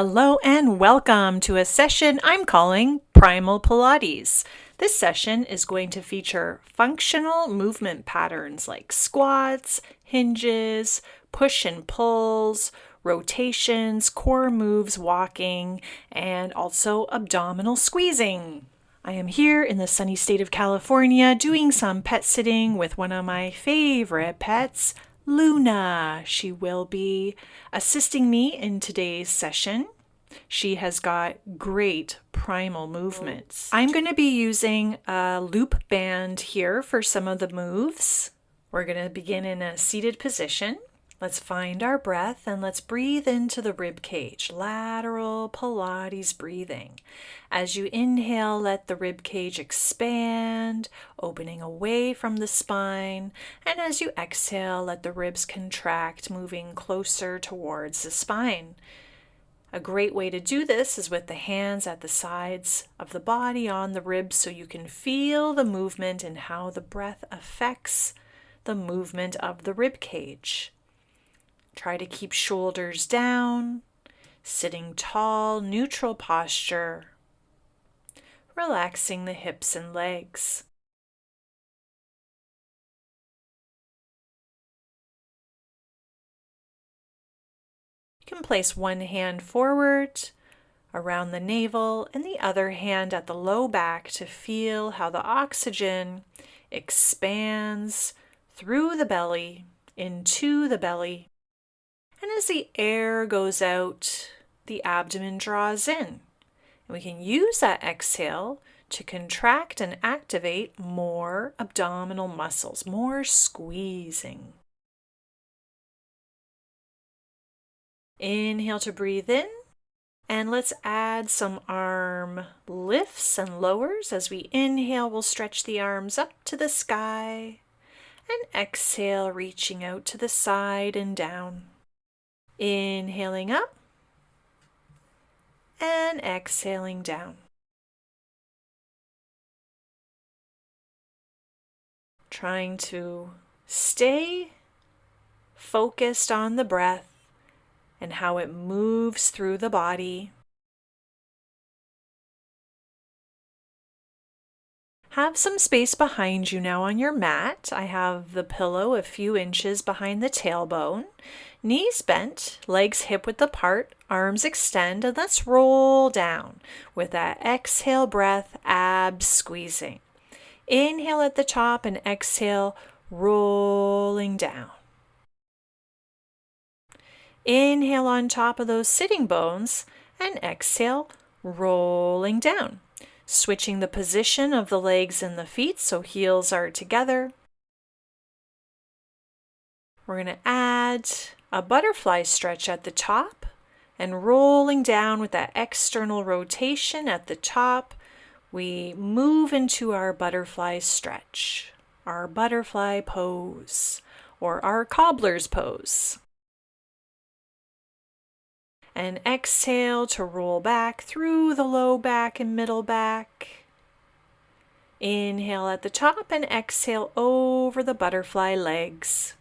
Hello and welcome to a session I'm calling Primal Pilates. This session is going to feature functional movement patterns like squats, hinges, push and pulls, rotations, core moves, walking, and also abdominal squeezing. I am here in the sunny state of California doing some pet sitting with one of my favorite pets, Luna. She will be assisting me in today's session. She has got great primal movements. I'm going to be using a loop band here for some of the moves. We're going to begin in a seated position. Let's find our breath and let's breathe into the rib cage. Lateral Pilates breathing. As you inhale, let the rib cage expand, opening away from the spine. And as you exhale, let the ribs contract, moving closer towards the spine. A great way to do this is with the hands at the sides of the body on the ribs so you can feel the movement and how the breath affects the movement of the rib cage. Try to keep shoulders down, sitting tall, neutral posture, relaxing the hips and legs. You can place one hand forward around the navel and the other hand at the low back to feel how the oxygen expands through the belly, into the belly. And as the air goes out, the abdomen draws in. And we can use that exhale to contract and activate more abdominal muscles, more squeezing. Inhale to breathe in, and let's add some arm lifts and lowers. As we inhale, we'll stretch the arms up to the sky, and exhale, reaching out to the side and down. Inhaling up and exhaling down. Trying to stay focused on the breath and how it moves through the body. Have some space behind you now on your mat. I have the pillow a few inches behind the tailbone. Knees bent, legs hip-width apart, arms extend, and let's roll down with that exhale breath, abs squeezing. Inhale at the top and exhale, rolling down. Inhale on top of those sitting bones and exhale, rolling down. Switching the position of the legs and the feet so heels are together. We're going to add a butterfly stretch at the top and rolling down with that external rotation at the top. We move into our butterfly stretch, our butterfly pose, or our cobbler's pose. And exhale to roll back through the low back and middle back. Inhale at the top and exhale over the butterfly legs.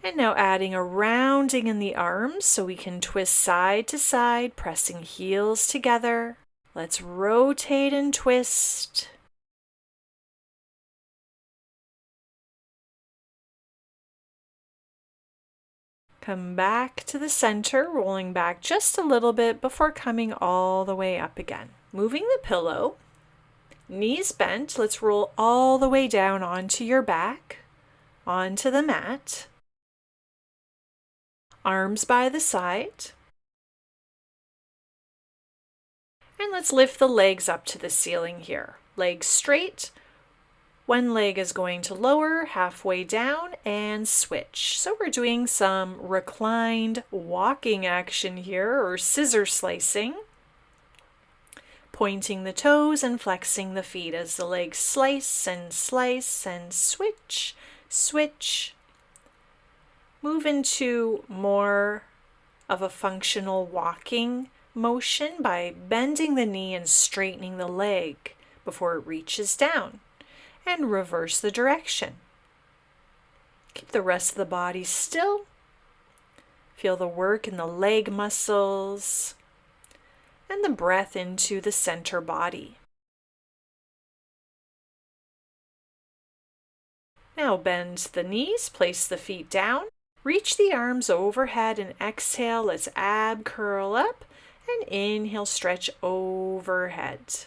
And now adding a rounding in the arms so we can twist side to side, pressing heels together. Let's rotate and twist. Come back to the center, rolling back just a little bit before coming all the way up again. Moving the pillow, knees bent, let's roll all the way down onto your back, onto the mat. Arms by the side. And let's lift the legs up to the ceiling here. Legs straight. One leg is going to lower halfway down and switch. So we're doing some reclined walking action here, or scissor slicing. Pointing the toes and flexing the feet as the legs slice and switch, switch. Move into more of a functional walking motion by bending the knee and straightening the leg before it reaches down. And reverse the direction. Keep the rest of the body still Feel the work in the leg muscles and the breath into the center body. Now bend the knees, place the feet down, reach the arms overhead and exhale. Let's ab curl up and inhale, stretch overhead.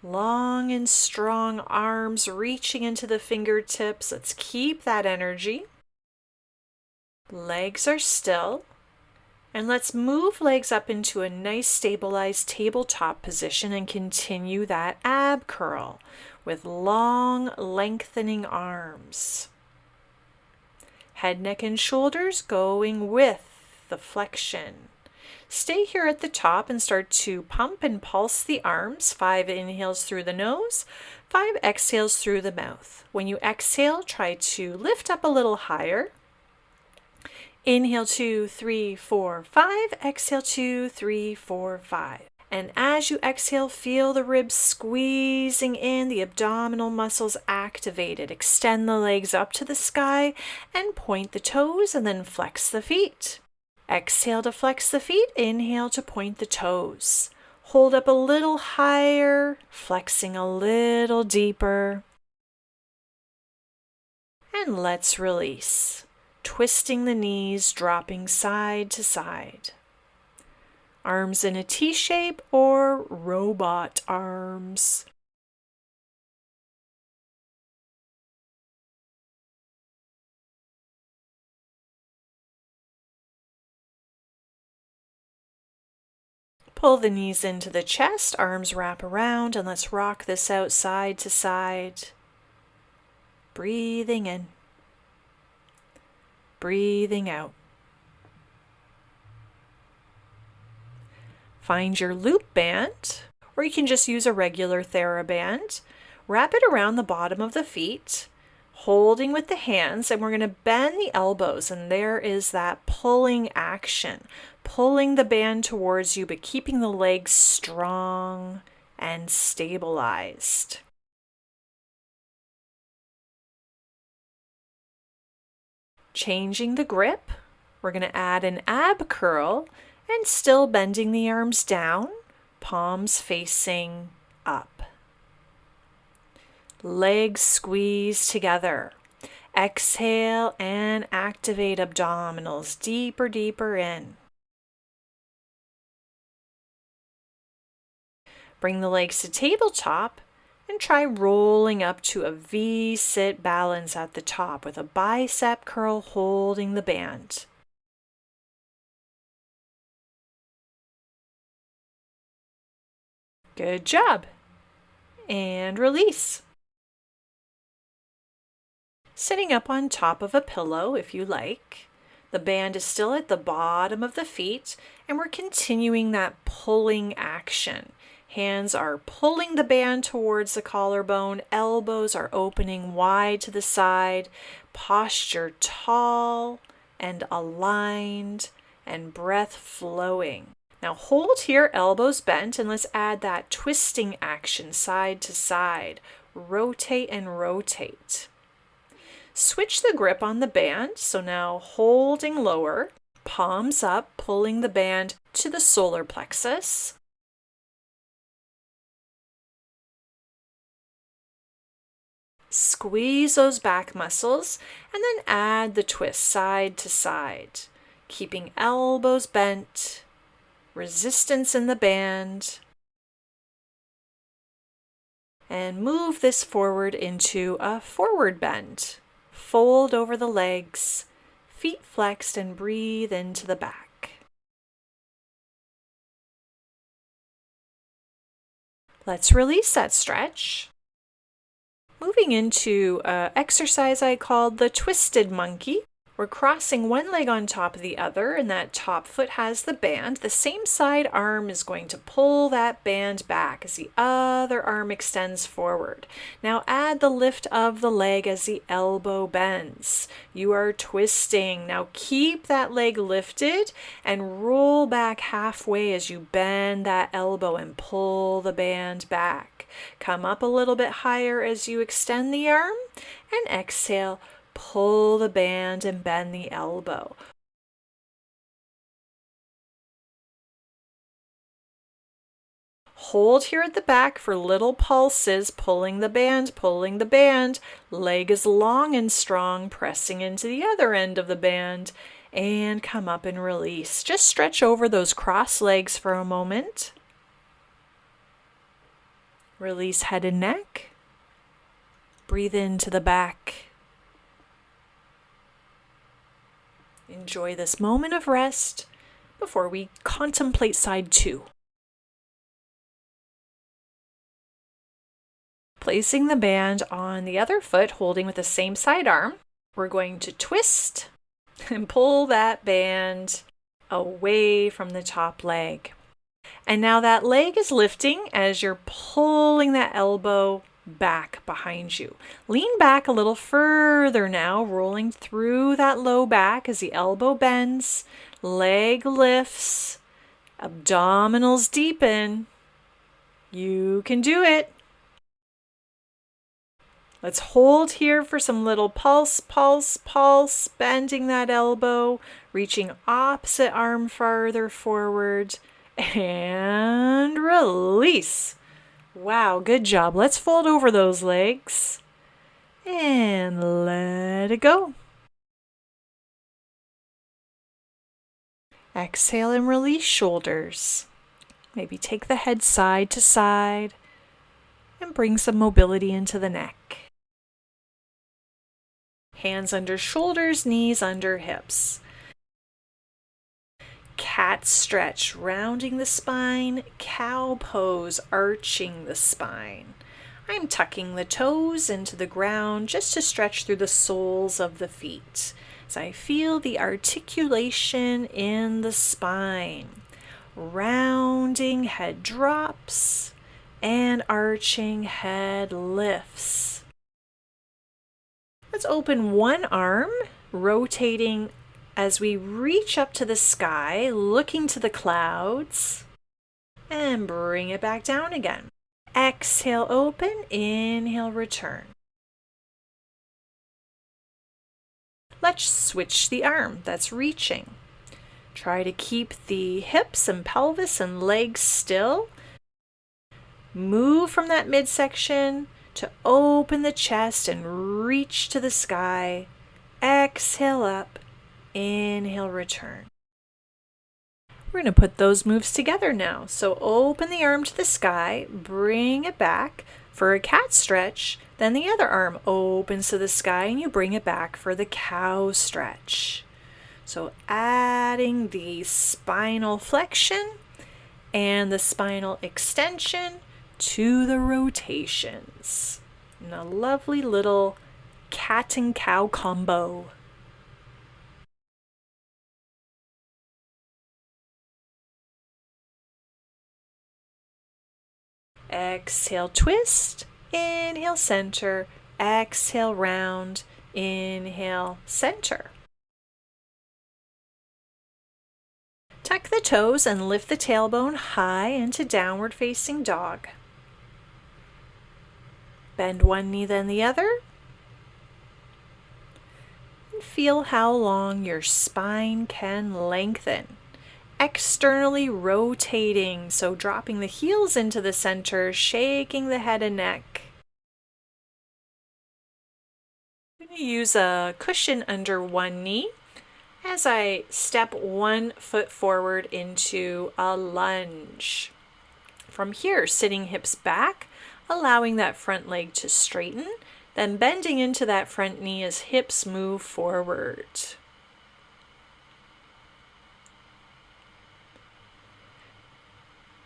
Long and strong arms reaching into the fingertips. Let's keep that energy. Legs are still. And let's move legs up into a nice stabilized tabletop position and continue that ab curl with long, lengthening arms. Head, neck, and shoulders going with the flexion. Stay here at the top and start to pump and pulse the arms. 5 inhales through the nose, 5 exhales through the mouth. When you exhale, try to lift up a little higher. Inhale 2, 3, 4, 5. Exhale 2, 3, 4, 5. And as you exhale, feel the ribs squeezing in, the abdominal muscles activated. Extend the legs up to the sky and point the toes and then flex the feet. Exhale to flex the feet. Inhale to point the toes. Hold up a little higher, flexing a little deeper. And let's release. Twisting the knees, dropping side to side. Arms in a T shape or robot arms. Pull the knees into the chest, arms wrap around, and let's rock this out side to side. Breathing in. Breathing out. Find your loop band, or you can just use a regular TheraBand. Wrap it around the bottom of the feet, holding with the hands, and we're going to bend the elbows, and there is that pulling action. Pulling the band towards you, but keeping the legs strong and stabilized. Changing the grip, we're going to add an ab curl and still bending the arms down, palms facing up. Legs squeeze together. Exhale and activate abdominals deeper, deeper in. Bring the legs to tabletop and try rolling up to a V-sit balance at the top with a bicep curl holding the band. Good job. And release. Sitting up on top of a pillow if you like. The band is still at the bottom of the feet and we're continuing that pulling action. Hands are pulling the band towards the collarbone, elbows are opening wide to the side, posture tall and aligned, and breath flowing. Now hold here, elbows bent, and let's add that twisting action side to side. Rotate and rotate. Switch the grip on the band, so now holding lower, palms up, pulling the band to the solar plexus. Squeeze those back muscles and then add the twist side to side, keeping elbows bent, resistance in the band, and move this forward into a forward bend. Fold over the legs, feet flexed, and breathe into the back. Let's release that stretch. Moving into an exercise I called the twisted monkey. We're crossing one leg on top of the other, and that top foot has the band. The same side arm is going to pull that band back as the other arm extends forward. Now add the lift of the leg as the elbow bends. You are twisting. Now keep that leg lifted and roll back halfway as you bend that elbow and pull the band back. Come up a little bit higher as you extend the arm and exhale. Pull the band and bend the elbow. Hold here at the back for little pulses, pulling the band, pulling the band. Leg is long and strong, pressing into the other end of the band. And come up and release. Just stretch over those cross legs for a moment. Release head and neck. Breathe into the back. Enjoy this moment of rest before we contemplate side 2. Placing the band on the other foot, holding with the same side arm, we're going to twist and pull that band away from the top leg. And now that leg is lifting as you're pulling that elbow back behind you. Lean back a little further now, rolling through that low back as the elbow bends, leg lifts, abdominals deepen. You can do it. Let's hold here for some little pulse, pulse, pulse, bending that elbow, reaching opposite arm farther forward, and release. Wow, good job. Let's fold over those legs and let it go. Exhale and release shoulders. Maybe take the head side to side and bring some mobility into the neck. Hands under shoulders, knees under hips. Cat stretch, rounding the spine. Cow pose, arching the spine. I'm tucking the toes into the ground just to stretch through the soles of the feet as I feel the articulation in the spine. Rounding, head drops, and arching, head lifts. Let's open one arm, rotating as we reach up to the sky, looking to the clouds, and bring it back down again. Exhale, open, inhale, return. Let's switch the arm that's reaching. Try to keep the hips and pelvis and legs still. Move from that midsection to open the chest and reach to the sky. Exhale up, inhale, return. We're going to put those moves together now. So open the arm to the sky, bring it back for a cat stretch. Then the other arm opens to the sky and you bring it back for the cow stretch. So adding the spinal flexion and the spinal extension to the rotations. And a lovely little cat and cow combo. Exhale, twist, inhale, center, exhale, round, inhale, center. Tuck the toes and lift the tailbone high into downward facing dog. Bend one knee then the other. And feel how long your spine can lengthen. Externally rotating, so dropping the heels into the center, shaking the head and neck. I'm going to use a cushion under one knee as I step 1 foot forward into a lunge. From here, sitting hips back, allowing that front leg to straighten, then bending into that front knee as hips move forward.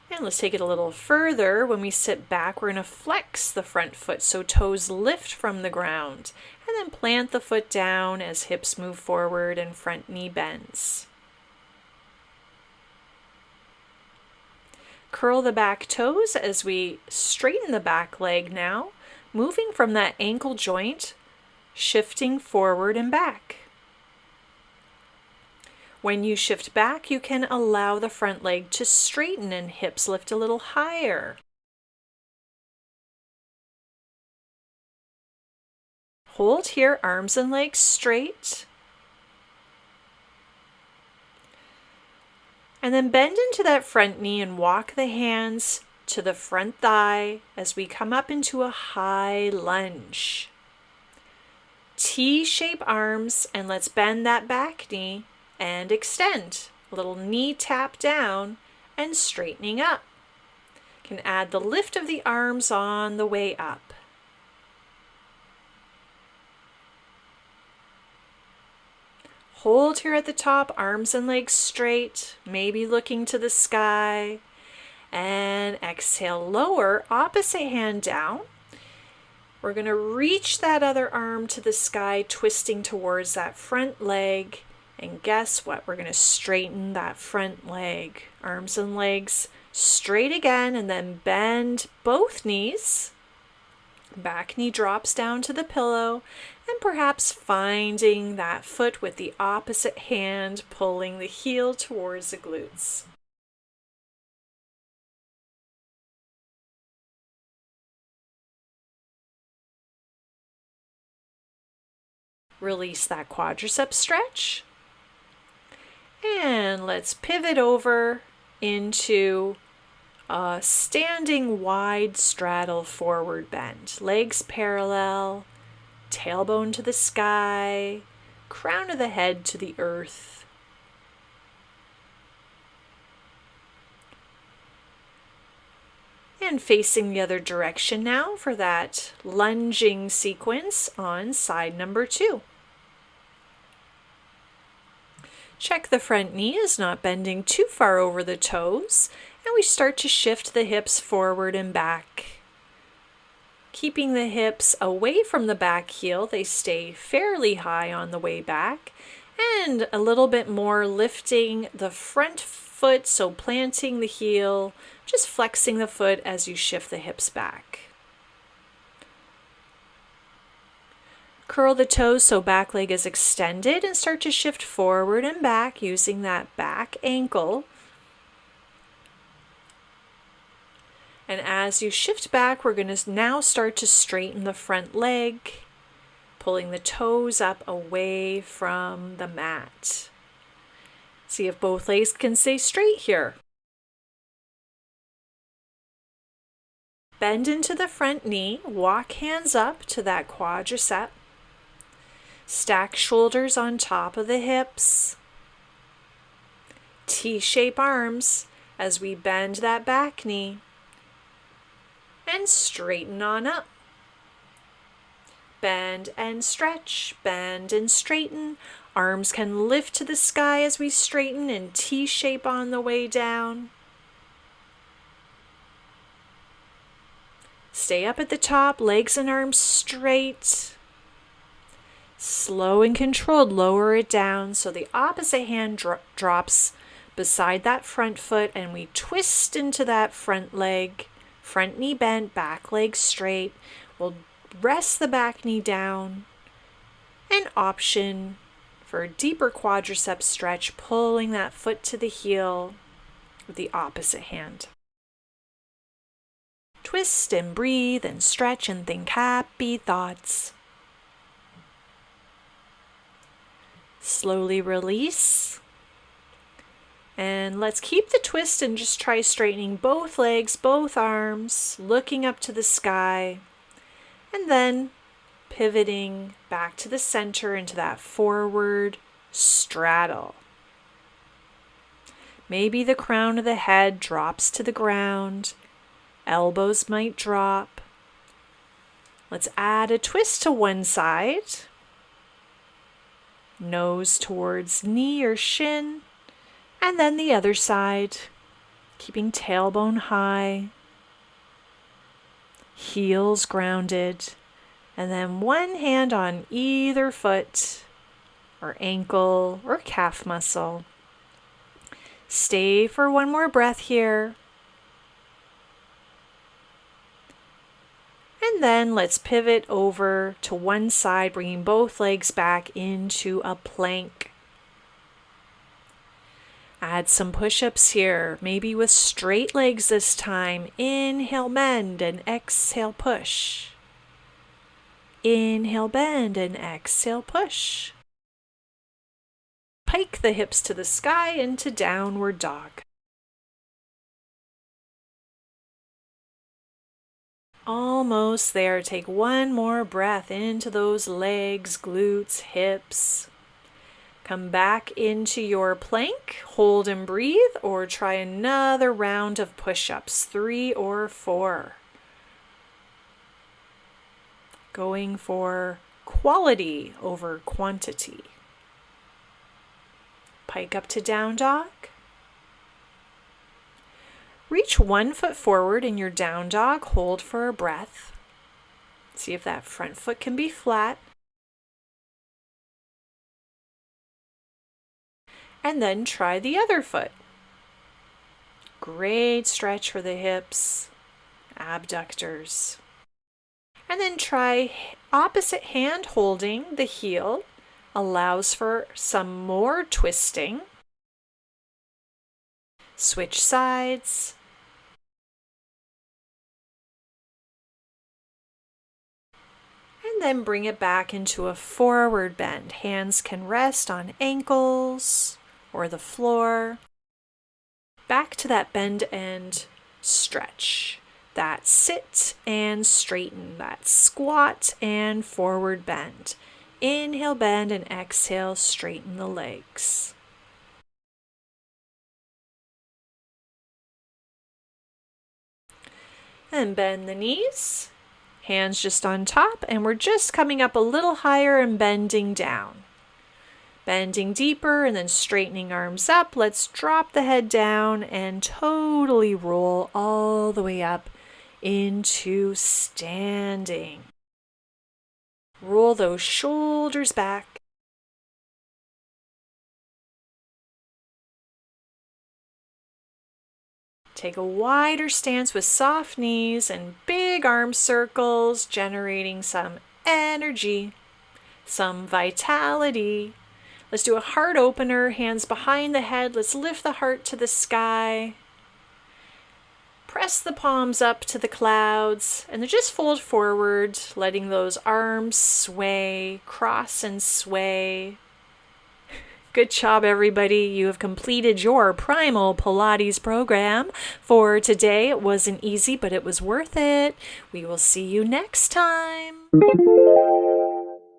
And let's take it a little further. When we sit back, we're going to flex the front foot so toes lift from the ground, and then plant the foot down as hips move forward and front knee bends. Curl the back toes as we straighten the back leg now, moving from that ankle joint, shifting forward and back. When you shift back, you can allow the front leg to straighten and hips lift a little higher. Hold here, arms and legs straight. And then bend into that front knee and walk the hands to the front thigh as we come up into a high lunge. T-shape arms, and let's bend that back knee and extend. A little knee tap down and straightening up. Can add the lift of the arms on the way up. Hold here at the top, arms and legs straight, maybe looking to the sky. And exhale, lower, opposite hand down. We're going to reach that other arm to the sky, twisting towards that front leg. And guess what? We're going to straighten that front leg. Arms and legs straight again, and then bend both knees. Back knee drops down to the pillow, and perhaps finding that foot with the opposite hand, pulling the heel towards the glutes. Release that quadricep stretch. And let's pivot over into a standing wide straddle forward bend. Legs parallel, tailbone to the sky, crown of the head to the earth. And facing the other direction now for that lunging sequence on side number 2. Check the front knee is not bending too far over the toes, and we start to shift the hips forward and back. Keeping the hips away from the back heel, they stay fairly high on the way back, and a little bit more lifting the front foot, so planting the heel, just flexing the foot as you shift the hips back. Curl the toes so back leg is extended and start to shift forward and back using that back ankle. And as you shift back, we're going to now start to straighten the front leg, pulling the toes up away from the mat. See if both legs can stay straight here. Bend into the front knee, walk hands up to that quadricep. Stack shoulders on top of the hips. T-shape arms as we bend that back knee. And straighten on up. Bend and stretch, bend and straighten. Arms can lift to the sky as we straighten and T-shape on the way down. Stay up at the top, legs and arms straight. Slow and controlled, lower it down so the opposite hand drops beside that front foot and we twist into that front leg. Front knee bent, back leg straight. We'll rest the back knee down. An option for a deeper quadricep stretch, pulling that foot to the heel with the opposite hand. Twist and breathe and stretch and think happy thoughts. Slowly release. And let's keep the twist and just try straightening both legs, both arms, looking up to the sky. And then pivoting back to the center into that forward straddle. Maybe the crown of the head drops to the ground. Elbows might drop. Let's add a twist to one side. Nose towards knee or shin. And then the other side, keeping tailbone high. Heels grounded. And then one hand on either foot or ankle or calf muscle. Stay for one more breath here. And then let's pivot over to one side, bringing both legs back into a plank. Add some push-ups here, maybe with straight legs this time. Inhale, bend, and exhale, push. Inhale, bend, and exhale, push. Pike the hips to the sky into downward dog. Almost there. Take one more breath into those legs, glutes, hips. Come back into your plank, hold and breathe, or try another round of push-ups, 3 or 4. Going for quality over quantity. Pike up to down dog. Reach 1 foot forward in your down dog, hold for a breath. See if that front foot can be flat. And then try the other foot. Great stretch for the hips, abductors. And then try opposite hand holding the heel. Allows for some more twisting. Switch sides. And then bring it back into a forward bend. Hands can rest on ankles or the floor. Back to that bend and stretch. That sit and straighten. That squat and forward bend. Inhale, bend, and exhale, straighten the legs. And bend the knees. Hands just on top, and we're just coming up a little higher and bending down. Bending deeper and then straightening arms up. Let's drop the head down and totally roll all the way up into standing. Roll those shoulders back. Take a wider stance with soft knees and big arm circles, generating some energy, some vitality. Let's do a heart opener, hands behind the head. Let's lift the heart to the sky. Press the palms up to the clouds, and then just fold forward, letting those arms sway, cross and sway. Good job, everybody. You have completed your Primal Pilates program for today. It wasn't easy, but it was worth it. We will see you next time.